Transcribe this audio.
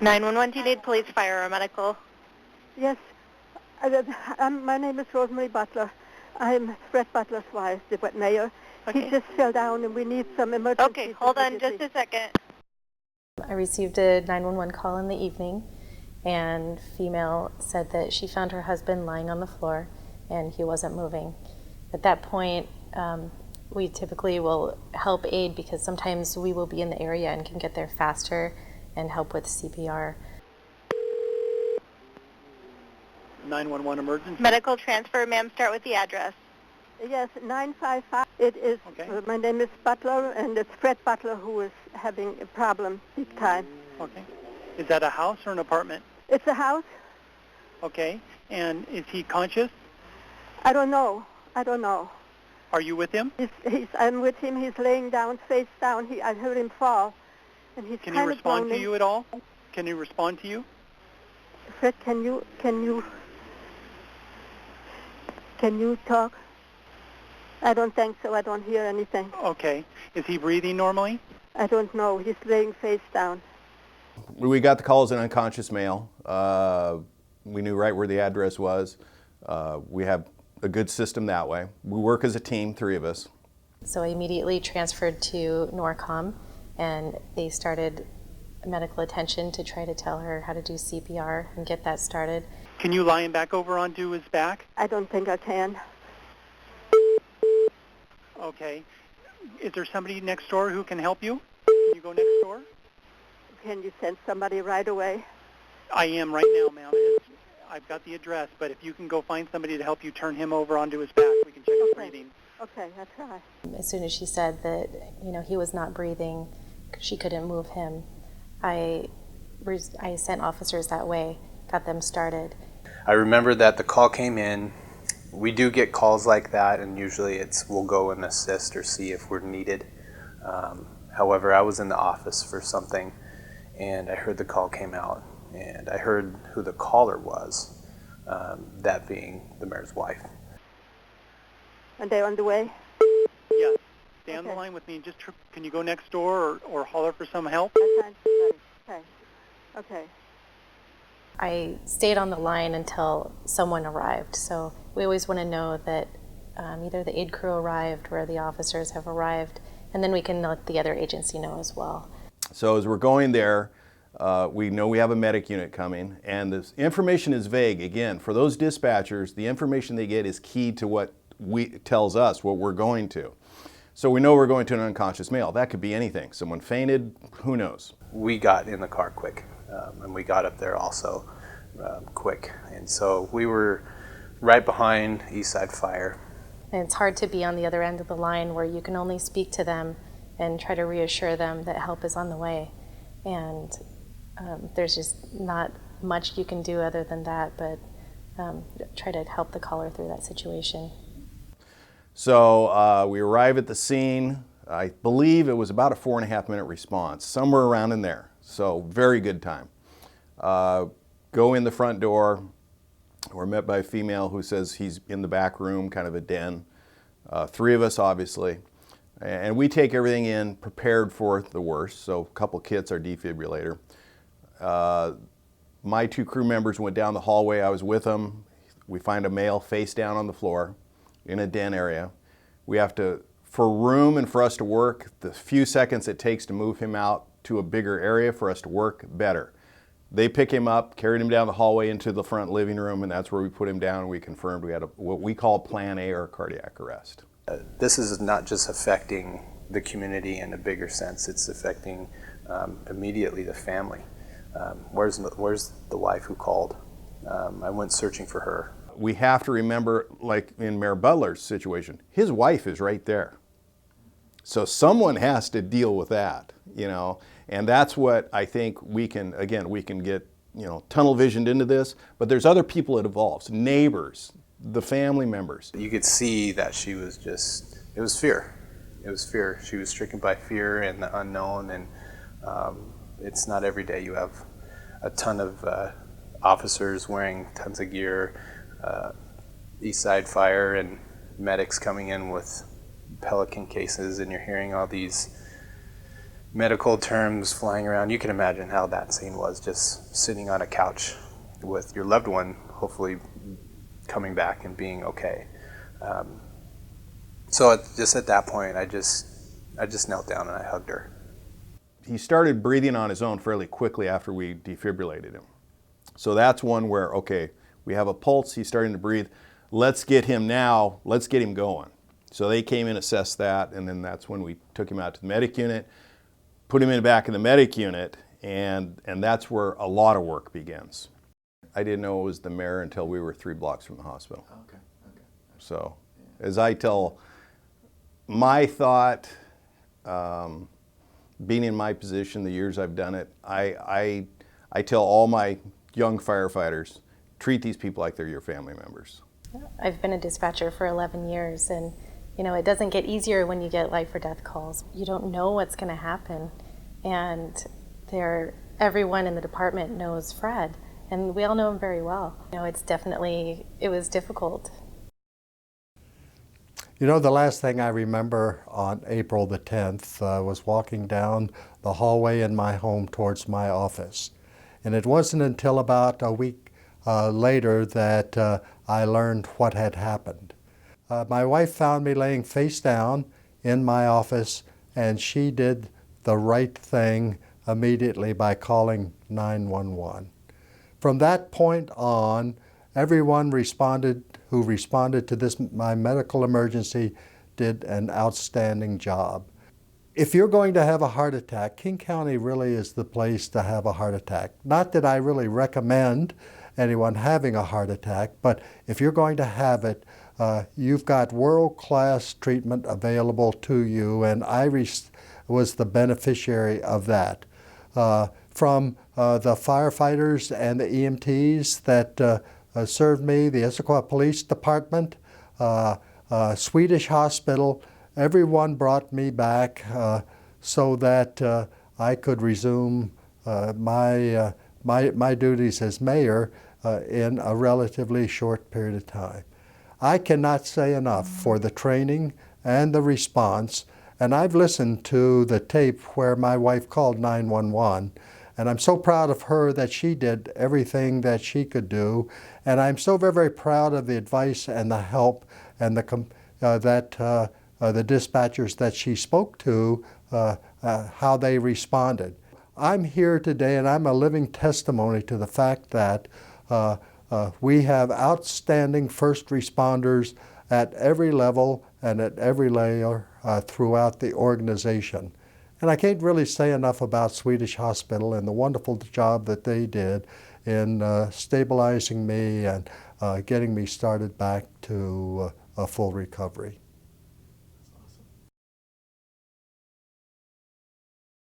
911, do you need police, fire, or medical? Yes. My name is Rosemary Butler. I'm Fred Butler's wife, the mayor. Okay. He just fell down and we need some emergency. Okay, hold on just a second. I received a 911 call in the evening, and female said that she found her husband lying on the floor and he wasn't moving. At that point, we typically will help aid because sometimes we will be in the area and can get there faster and help with CPR. 911 emergency. Medical transfer, ma'am, start with the address. Yes, 955. It is, Okay. My name is Butler, and it's Fred Butler who is having a problem big time. Okay. Is that a house or an apartment? It's a house? Okay. And is he conscious? I don't know. Are you with him? I'm with him. He's laying down, face down. I heard him fall, and he's Can kind he of respond groaning. to you at all? Can he respond to you? Fred, can you talk? I don't think so. I don't hear anything. Okay. Is he breathing normally? I don't know. He's laying face down. We got the call as an unconscious male. We knew right where the address was. We have a good system that way. We work as a team, 3 of us. So I immediately transferred to NORCOM, and they started medical attention to try to tell her how to do CPR and get that started. Can you lie him back over onto his back? I don't think I can. Okay. Is there somebody next door who can help you? Can you go next door? Can you send somebody right away? I am right now, ma'am. I've got the address, but if you can go find somebody to help you turn him over onto his back, we can check his breathing. Okay, I'll try. As soon as she said that, he was not breathing, she couldn't move him, I sent officers that way, got them started. I remember that the call came in. We do get calls like that, and usually we'll go and assist or see if we're needed. However, I was in the office for something, and I heard the call came out, and I heard who the caller was, that being the mayor's wife. And they're on the way? Yes. Stay on the line with me. And can you go next door or holler for some help? Okay. I stayed on the line until someone arrived. So we always want to know that either the aid crew arrived or the officers have arrived, and then we can let the other agency know as well. So as we're going there, we know we have a medic unit coming, and this information is vague. Again, for those dispatchers, the information they get is key to what tells us what we're going to. So we know we're going to an unconscious male. That could be anything. Someone fainted, who knows? We got in the car quick, and we got up there also quick. And so we were right behind Eastside Fire. And it's hard to be on the other end of the line where you can only speak to them and try to reassure them that help is on the way. And there's just not much you can do other than that, but try to help the caller through that situation. So we arrive at the scene. I believe it was about a 4.5 minute response, somewhere around in there. So very good time. Go in the front door. We're met by a female who says he's in the back room, kind of a den. 3 of us, obviously. And we take everything in, prepared for the worst. So a couple kits, our defibrillator. My 2 crew members went down the hallway. I was with them. We find a male face down on the floor in a den area. We have to, for room and for us to work, the few seconds it takes to move him out to a bigger area for us to work, better. They pick him up, carried him down the hallway into the front living room, and that's where we put him down, and we confirmed we had what we call Plan A, or cardiac arrest. This is not just affecting the community in a bigger sense, it's affecting immediately the family. Where's the wife who called? I went searching for her. We have to remember, like in Mayor Butler's situation, his wife is right there. So someone has to deal with that, and that's what I think we can get, tunnel visioned into this, but there's other people it involves, neighbors, the family members. You could see that she was it was fear. It was fear. She was stricken by fear and the unknown, and it's not every day you have a ton of officers wearing tons of gear, Eastside Fire and medics coming in with Pelican cases, and you're hearing all these medical terms flying around. You can imagine how that scene was, just sitting on a couch with your loved one, hopefully coming back and being okay. So just at that point, I just knelt down and I hugged her. He started breathing on his own fairly quickly after we defibrillated him. So that's one where, okay, we have a pulse, he's starting to breathe. Let's get him going. So they came in, assessed that, and then that's when we took him out to the medic unit, put him in the back of the medic unit, and that's where a lot of work begins. I didn't know it was the mayor until we were 3 blocks from the hospital. Okay. So, as I tell my thought, being in my position, the years I've done it, I tell all my young firefighters, treat these people like they're your family members. I've been a dispatcher for 11 years, and you know, it doesn't get easier when you get life or death calls. You don't know what's going to happen, and everyone in the department knows Fred, and we all know him very well. You know, it was difficult. You know, the last thing I remember on April the 10th was walking down the hallway in my home towards my office. And it wasn't until about a week later that I learned what had happened. My wife found me laying face down in my office, and she did the right thing immediately by calling 911. From that point on, everyone who responded to this, my medical emergency, did an outstanding job. If you're going to have a heart attack, King County really is the place to have a heart attack. Not that I really recommend anyone having a heart attack, but if you're going to have it, you've got world-class treatment available to you, and I was the beneficiary of that. From the firefighters and the EMTs that served me, the Issaquah Police Department, Swedish Hospital, everyone brought me back so that I could resume my duties as mayor in a relatively short period of time. I cannot say enough for the training and the response, and I've listened to the tape where my wife called 911, and I'm so proud of her that she did everything that she could do, and I'm so very, very proud of the advice and the help and the dispatchers that she spoke to, how they responded. I'm here today, and I'm a living testimony to the fact that we have outstanding first responders at every level and at every layer throughout the organization. And I can't really say enough about Swedish Hospital and the wonderful job that they did in stabilizing me and getting me started back to a full recovery.